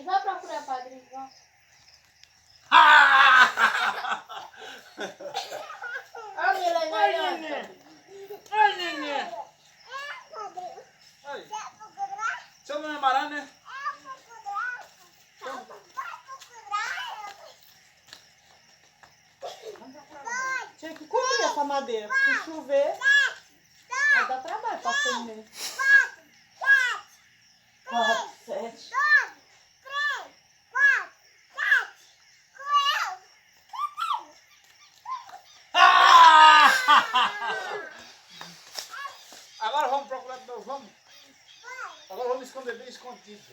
Vai procurar padrinho, vão. Olha, Milena, Ai, nenê. Ai, nenê. Ai. Você não é marã, né? Tinha que cobrir essa madeira, porque se chover, vai dar trabalho pra acender. 4, 7. Agora vamos procurar de novo, vamos. Agora vamos esconder bem escondido.